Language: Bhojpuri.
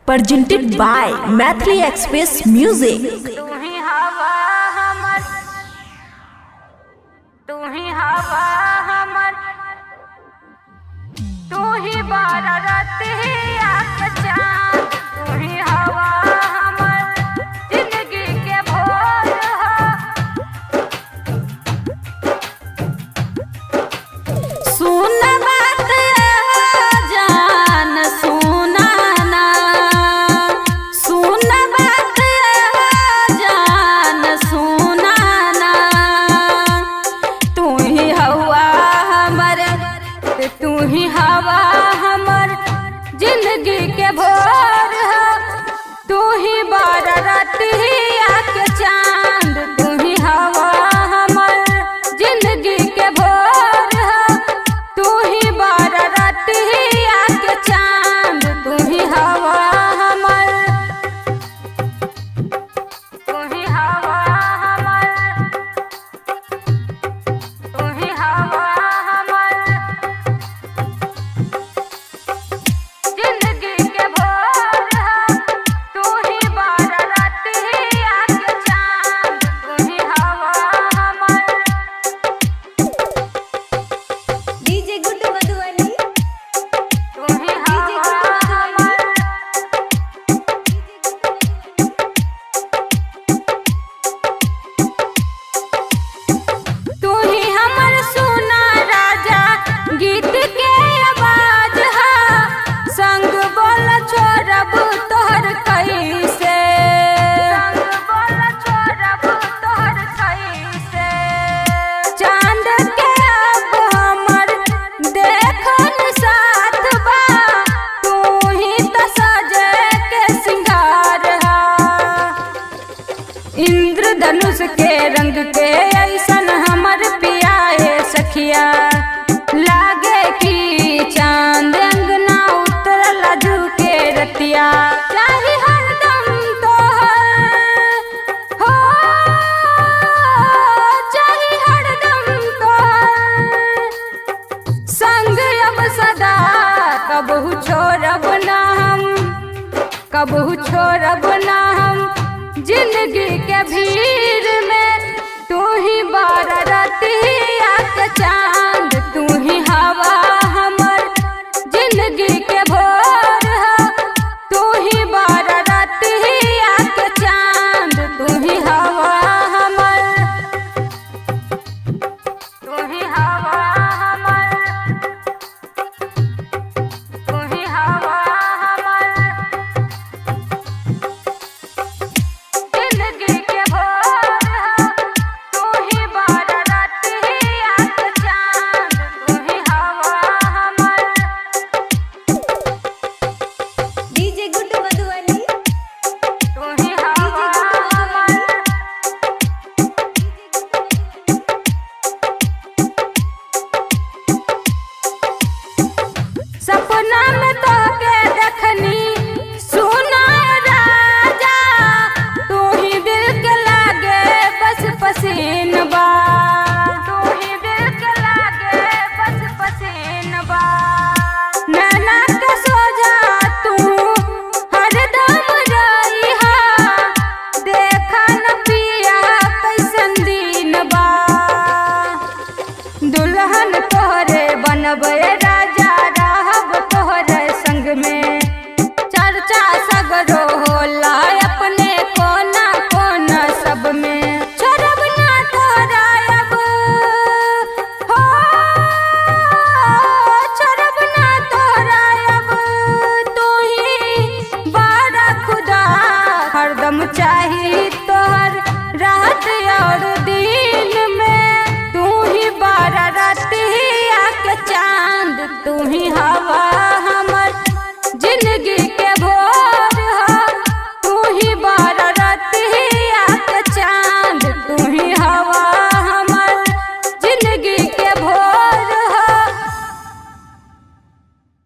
presented by Mathli Express Music. तू ही हवा हमर, तू ही हवा हमर, तू ही बारा रतिया के चाँद, तू ही हवा हमर जिंदगी के भोर हो। सुन बात जान सुनाना, सुन बात जान सुनाना, तू ही हवा हमर, तू ही हवा हमर जिंदगी के भोर हो। तू ही बारा रतिया के चाँद, तू ही हवा हमर जिंदगी के भोर हो। तू ही बारा रतिया के चाँद, तू ही हवा हमर, तू ही हवा हमर, तू ही हवा हमर जिंदगी के भोर हो। तू ही बारा रतिया के चाँद, तू ही हवा हमर। डीजे गुड्डू मधुबनी, तू ही हवा हमर, तू ही हमर सोना राजा गीत के आवाज हा। संग बोल छोड़ब तोहर कैसे, संग बोल छोड़ब तोहर कैसे। चांद के अब हमर देखन साथ बा, तू ही तो सजे के सिंगार हा। इंद्रधनुष के रंग के ऐसन हमर पियाए सखिया, लागे कि चांद अंगना उतरल झुके रतिया। चाही हरदम तोहर हो, चाही हरदम तोहर संग अब सदा। कबहू छोड़ब ना हम, कबहू छोड़ब ना हम जिंदगी के भीड़ में। तू ही बारा रतिया के चाँद, तू ही हवा हमर जिंदगी के भोर हो। तू ही बारा रतिया के चाँद, तू ही हवा हमर, तू ही हवा हमर, तू ही हवा हमर जिंदगी के भोर हो। तू ही बारा रतिया के चाँद, तू ही हवा हमर। डीजे गुड्डू मधुबनी, तू ही हवा हमर, सपना में तोके देखनी सुना राजा। तू ही दिल के लागे बस पसीन बा, तू ही दिल के लागे बस पसीन बा। नैना के सोझा तू हरदम रहिहा, देखा न पिया कैसन दिन बा। दुल्हन तोहरे बनबे राजा, रहब तोहरे संग में। चर्चा सगरो